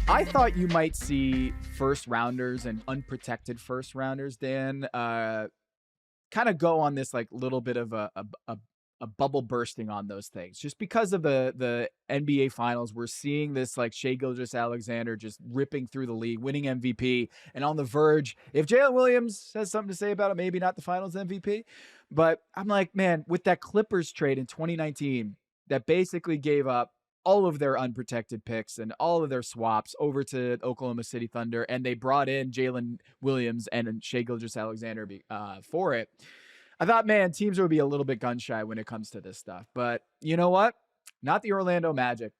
I thought you might see first rounders and unprotected first rounders, Dan, kind of go on this like little bit of a bubble bursting on those things just because of the NBA finals. We're seeing this like Shea Gilgeous Alexander just ripping through the league, winning MVP, and on the verge. If Jalen Williams has something to say about it, maybe not the finals MVP. But I'm like, man, with that Clippers trade in 2019 that basically gave up all of their unprotected picks and all of their swaps over to Oklahoma City Thunder, and they brought in Jalen Williams and Shea Gilgeous Alexander for it. I thought, man, teams would be a little bit gun shy when it comes to this stuff. But you know what? Not the Orlando Magic.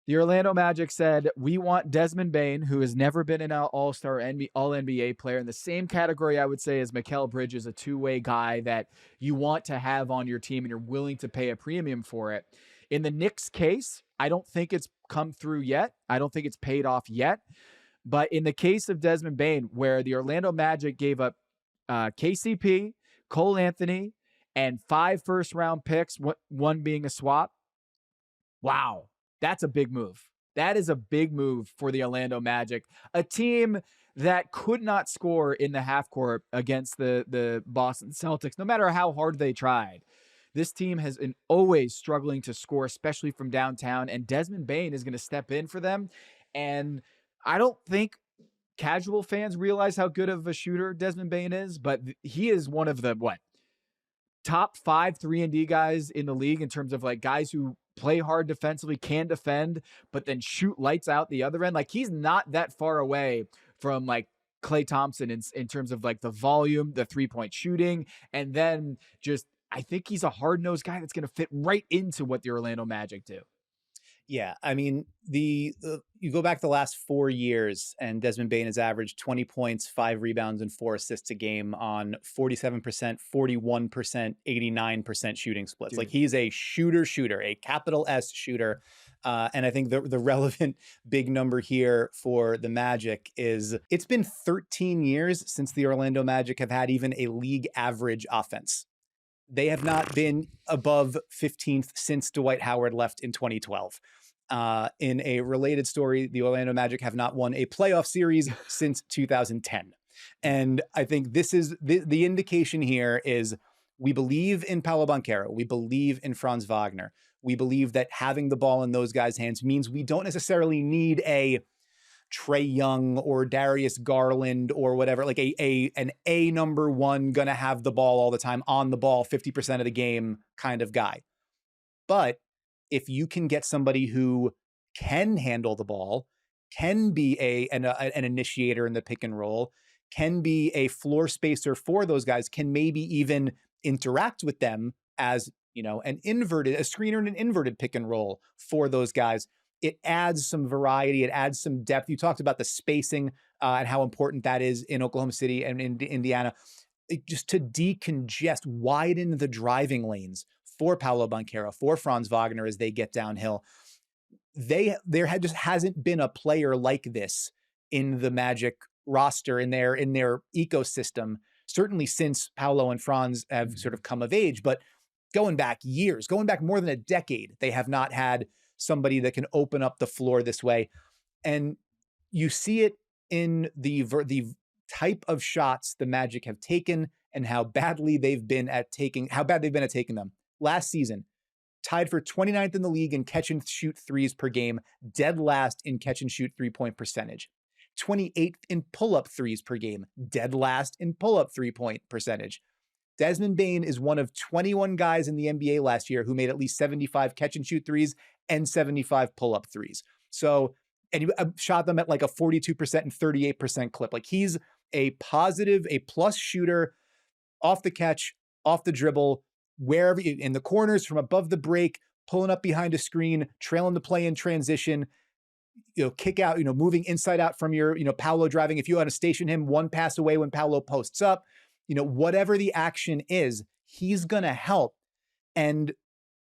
The Orlando Magic said, we want Desmond Bane, who has never been an all-star all-NBA player, in the same category, I would say, as Mikal Bridges, a two-way guy that you want to have on your team and you're willing to pay a premium for it. In the Knicks case, I don't think it's come through yet. I don't think it's paid off yet. But in the case of Desmond Bane, where the Orlando Magic gave up KCP, Cole Anthony, and 5 first-round picks, one being a swap, wow, that's a big move. That is a big move for the Orlando Magic, a team that could not score in the half court against the Boston Celtics, no matter how hard they tried. This team has been always struggling to score, especially from downtown, and Desmond Bane is going to step in for them. And I don't think casual fans realize how good of a shooter Desmond Bane is, but he is one of the, top 5 3-and-D guys in the league in terms of like guys who play hard defensively, can defend, but then shoot lights out the other end. Like he's not that far away from like Klay Thompson in terms of like the volume, the 3-point shooting, and then just I think he's a hard-nosed guy that's going to fit right into what the Orlando Magic do. Yeah, I mean, you go back the last 4 years, and Desmond Bane has averaged 20 points, 5 rebounds, and 4 assists a game on 47%, 41%, 89% shooting splits. Dude. Like he's a shooter, a capital S shooter. And I think the relevant big number here for the Magic is it's been 13 years since the Orlando Magic have had even a league average offense. They have not been above 15th since Dwight Howard left in 2012. In a related story, the Orlando Magic have not won a playoff series since 2010. And I think this is the indication here is we believe in Paolo Banchero. We believe in Franz Wagner. We believe that having the ball in those guys' hands means we don't necessarily need a Trae Young or Darius Garland or whatever, like an number one, gonna have the ball all the time, on the ball 50% of the game kind of guy. But if you can get somebody who can handle the ball, can be an initiator in the pick and roll, can be a floor spacer for those guys, can maybe even interact with them as, a screener and an inverted pick and roll for those guys, it adds some variety. It adds some depth. You talked about the spacing and how important that is in Oklahoma City and in Indiana. Just to decongest, widen the driving lanes for Paolo Banchero, for Franz Wagner as they get downhill. There just hasn't been a player like this in the Magic roster, in their ecosystem, certainly since Paolo and Franz have sort of come of age. But going back more than a decade, they have not had somebody that can open up the floor this way. And you see it in the type of shots the Magic have taken and how badly they've been at taking them. Last season, tied for 29th in the league in catch and shoot threes per game, dead last in catch and shoot 3-point percentage. 28th in pull-up threes per game, dead last in pull-up 3-point percentage. Desmond Bane is one of 21 guys in the NBA last year who made at least 75 catch and shoot threes and 75 pull-up threes. So, and he shot them at like a 42% and 38% clip. Like he's a plus shooter off the catch, off the dribble, wherever, in the corners, from above the break, pulling up behind a screen, trailing the play in transition, kick out, moving inside out from your, Paolo driving. If you want to station him one pass away when Paolo posts up, whatever the action is, he's going to help. And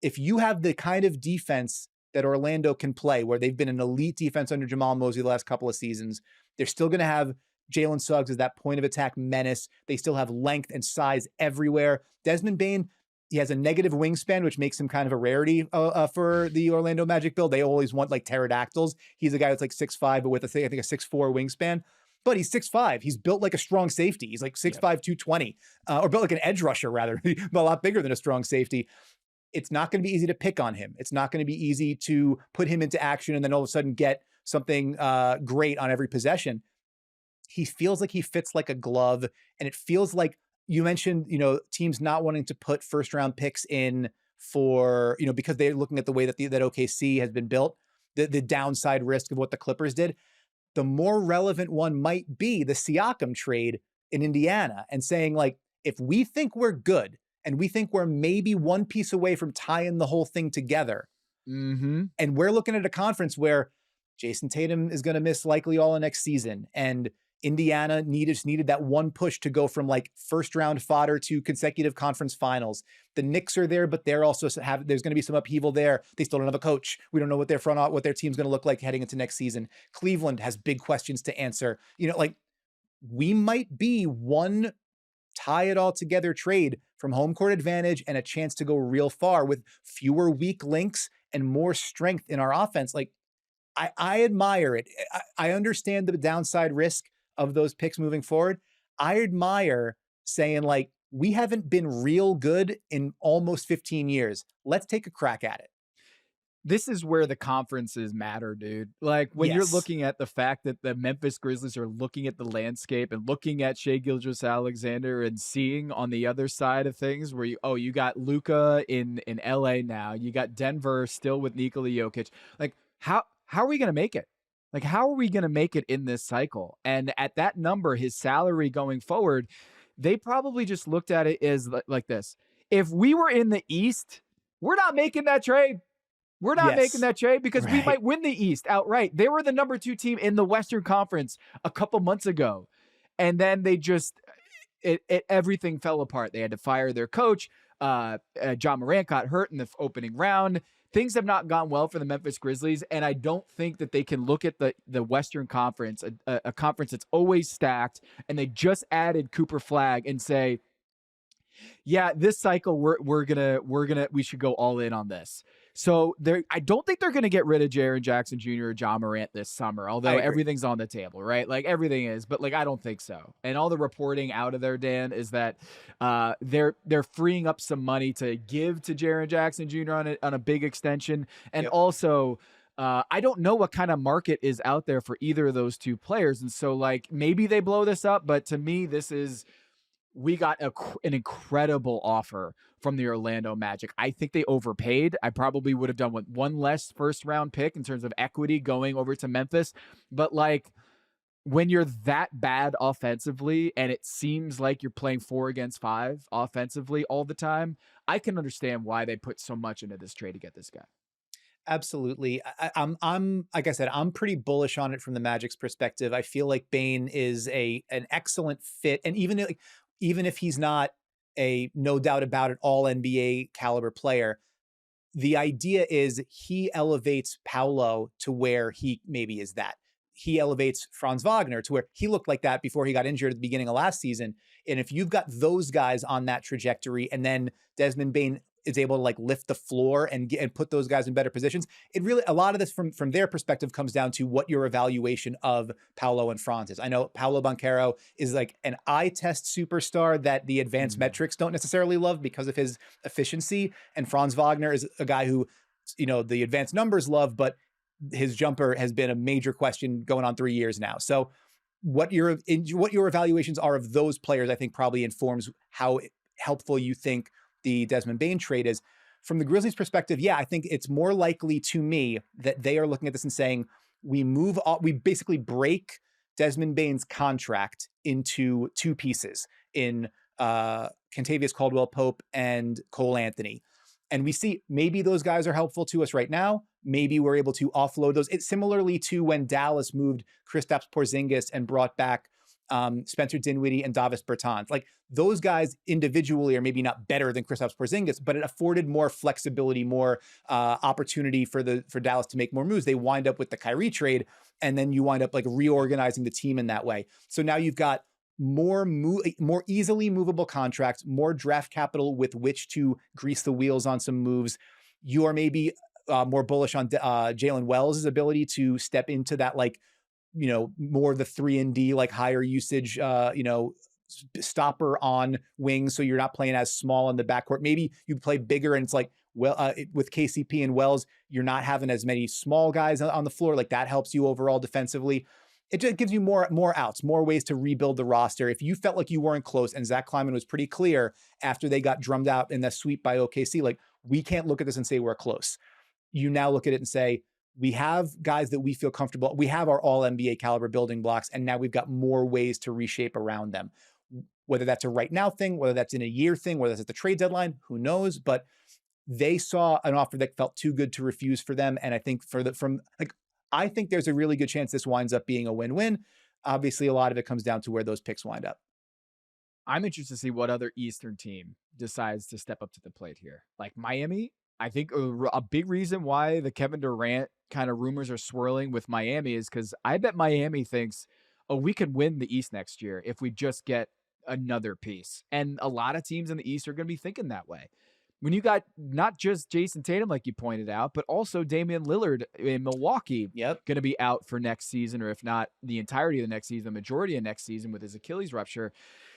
if you have the kind of defense that Orlando can play, where they've been an elite defense under Jamal Mosley the last couple of seasons, they're still going to have Jalen Suggs as that point of attack menace. They still have length and size everywhere. Desmond Bane, He has a negative wingspan, which makes him kind of a rarity for the Orlando Magic build. They always want like pterodactyls. He's a guy that's like 6'5", but with I think a 6'4" wingspan. But he's 6'5". He's built like a strong safety. He's like 6'5", 220, or built like an edge rusher rather, a lot bigger than a strong safety. It's not going to be easy to pick on him. It's not going to be easy to put him into action and then all of a sudden get something great on every possession. He feels like he fits like a glove, and it feels like you mentioned, teams not wanting to put first round picks in for, because they're looking at the way that that OKC has been built, the downside risk of what the Clippers did. The more relevant one might be the Siakam trade in Indiana, and saying like, if we think we're good and we think we're maybe one piece away from tying the whole thing together, and we're looking at a conference where Jason Tatum is going to miss likely all of next season, and Indiana needed that one push to go from like first round fodder to consecutive conference finals. The Knicks are there, but they're also there's going to be some upheaval there. They still don't have a coach. We don't know what their team's going to look like heading into next season. Cleveland has big questions to answer. Like we might be one tie it all together trade from home court advantage and a chance to go real far with fewer weak links and more strength in our offense. Like I admire it. I understand the downside risk of those picks moving forward. I admire saying like, we haven't been real good in almost 15 years. Let's take a crack at it. This is where the conferences matter, dude. Like when you're looking at the fact that the Memphis Grizzlies are looking at the landscape and looking at Shai Gilgeous-Alexander and seeing on the other side of things where you got Luka in LA now, you got Denver still with Nikola Jokic. Like how are we going to make it? Like, how are we going to make it in this cycle? And at that number, his salary going forward, they probably just looked at it as like this. If we were in the East, we're not making that trade. We're not making that trade because we might win the East outright. They were the number 2 team in the Western Conference a couple months ago. And then they just, everything fell apart. They had to fire their coach. John Morant got hurt in the opening round. Things have not gone well for the Memphis Grizzlies, and I don't think that they can look at the Western Conference, a conference that's always stacked, and they just added Cooper Flagg and say, yeah, this cycle we should go all in on this. So I don't think they're going to get rid of Jaren Jackson Jr. or John Morant this summer, although everything's on the table, right? Like everything is, but like I don't think so. And all the reporting out of there, Dan, is that they're freeing up some money to give to Jaren Jackson Jr. on a big extension, and also. I don't know what kind of market is out there for either of those two players. And so like maybe they blow this up, but to me, we got an incredible offer from the Orlando Magic. I think they overpaid. I probably would have done one less first round pick in terms of equity going over to Memphis. But like when you're that bad offensively and it seems like you're playing 4 against 5 offensively all the time, I can understand why they put so much into this trade to get this guy. Absolutely. I'm like I said, I'm pretty bullish on it from the Magic's perspective. I feel like Bane is an excellent fit. And even if he's not a no doubt about it all NBA caliber player, the idea is he elevates Paolo to where he maybe is that. He elevates Franz Wagner to where he looked like that before he got injured at the beginning of last season. And if you've got those guys on that trajectory, and then Desmond Bane is able to like lift the floor and put those guys in better positions, it really, a lot of this from their perspective comes down to what your evaluation of Paolo and Franz is. I know Paolo Banchero is like an eye test superstar that the advanced metrics don't necessarily love because of his efficiency. And Franz Wagner is a guy who, the advanced numbers love, but his jumper has been a major question going on 3 years now. So what your evaluations are of those players, I think probably informs how helpful you think the Desmond Bane trade is. From the Grizzlies' perspective, yeah, I think it's more likely to me that they are looking at this and saying, we basically break Desmond Bane's contract into 2 pieces in Kentavious Caldwell-Pope and Cole Anthony. And we see maybe those guys are helpful to us right now. Maybe we're able to offload those. It's similarly to when Dallas moved Kristaps Porzingis and brought back Spencer Dinwiddie and Davis Bertans. Like those guys individually are maybe not better than Kristaps Porzingis, but it afforded more flexibility, more opportunity for Dallas to make more moves. They wind up with the Kyrie trade, and then you wind up like reorganizing the team in that way. So now you've got more easily movable contracts, more draft capital with which to grease the wheels on some moves. You are maybe more bullish on Jalen Wells' ability to step into that, like, more the 3-and-D, like higher usage, stopper on wings. So you're not playing as small in the backcourt. Maybe you play bigger and it's like, with KCP and Wells, you're not having as many small guys on the floor. Like that helps you overall defensively. It just gives you more outs, more ways to rebuild the roster. If you felt like you weren't close, and Zach Kleiman was pretty clear after they got drummed out in that sweep by OKC, like, we can't look at this and say we're close. You now look at it and say, we have guys that we feel comfortable. We have our all NBA caliber building blocks, and now we've got more ways to reshape around them. Whether that's a right now thing, whether that's in a year thing, whether that's at the trade deadline, who knows? But they saw an offer that felt too good to refuse for them. And I think I think there's a really good chance this winds up being a win-win. Obviously, a lot of it comes down to where those picks wind up. I'm interested to see what other Eastern team decides to step up to the plate here. Like Miami, I think a big reason why the Kevin Durant kind of rumors are swirling with Miami is because I bet Miami thinks, oh, we could win the East next year if we just get another piece. And a lot of teams in the East are going to be thinking that way. When you got not just Jason Tatum, like you pointed out, but also Damian Lillard in Milwaukee, going to be out for next season, or if not the entirety of the next season, the majority of next season with his Achilles rupture.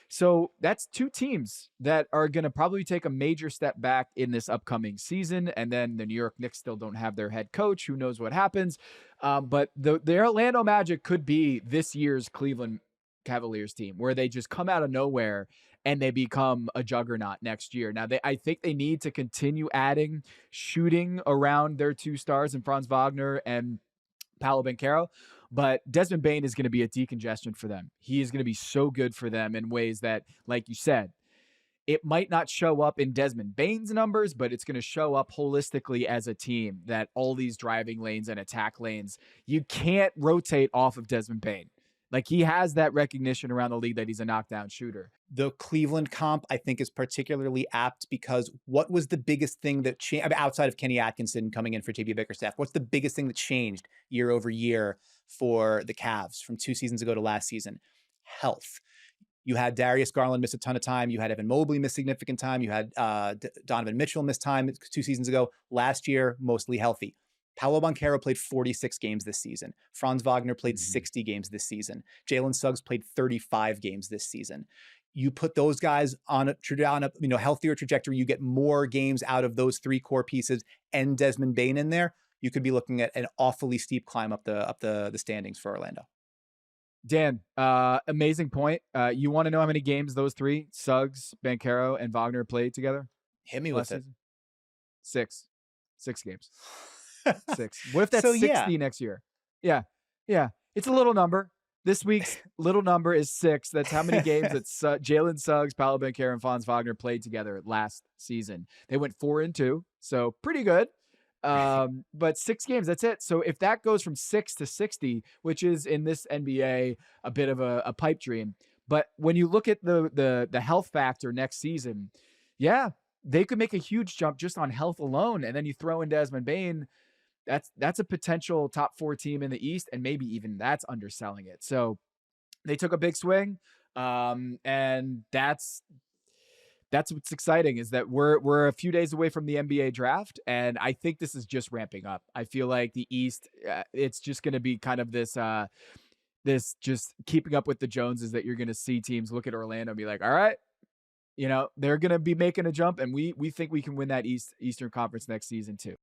So that's two teams that are going to probably take a major step back in this upcoming season. And then the New York Knicks still don't have their head coach. Who knows what happens? But the Orlando Magic could be this year's Cleveland Cavaliers team, where they just come out of nowhere and they become a juggernaut next year. Now, I think they need to continue adding shooting around their two stars in Franz Wagner and Paolo Banchero, but Desmond Bane is going to be a decongestion for them. He is going to be so good for them in ways that, like you said, it might not show up in Desmond Bane's numbers, but it's going to show up holistically as a team, that all these driving lanes and attack lanes, you can't rotate off of Desmond Bane. Like, he has that recognition around the league that he's a knockdown shooter. The Cleveland comp, I think, is particularly apt because what was the biggest thing that changed outside of Kenny Atkinson coming in for JB Bickerstaff? What's the biggest thing that changed year over year for the Cavs from 2 seasons ago to last season? Health. You had Darius Garland miss a ton of time. You had Evan Mobley miss significant time. You had Donovan Mitchell miss time 2 seasons ago. Last year, mostly healthy. Paolo Banchero played 46 games this season. Franz Wagner played 60 games this season. Jalen Suggs played 35 games this season. You put those guys on a healthier trajectory, you get more games out of those 3 core pieces, and Desmond Bane in there, you could be looking at an awfully steep climb up the standings for Orlando. Dan, amazing point. You want to know how many games those 3, Suggs, Banchero, and Wagner played together? Hit me with it. 6 games. 6. What if that's 60 next year? Yeah. It's a little number. This week's little number is 6. That's how many games that Jalen Suggs, Paolo Banchero, and Franz Wagner played together last season. They went 4-2, so pretty good. But 6 games, that's it. So if that goes from 6 to 60, which is in this NBA a bit of a pipe dream, but when you look at the health factor next season, yeah, they could make a huge jump just on health alone. And then you throw in Desmond Bane. That's a potential top 4 team in the East, and maybe even that's underselling it. So they took a big swing, and that's what's exciting, is that we're a few days away from the NBA draft, and I think this is just ramping up. I feel like the East, it's just going to be kind of this just keeping up with the Joneses, that you're going to see teams look at Orlando and be like, all right, they're going to be making a jump, and we think we can win that Eastern Conference next season too.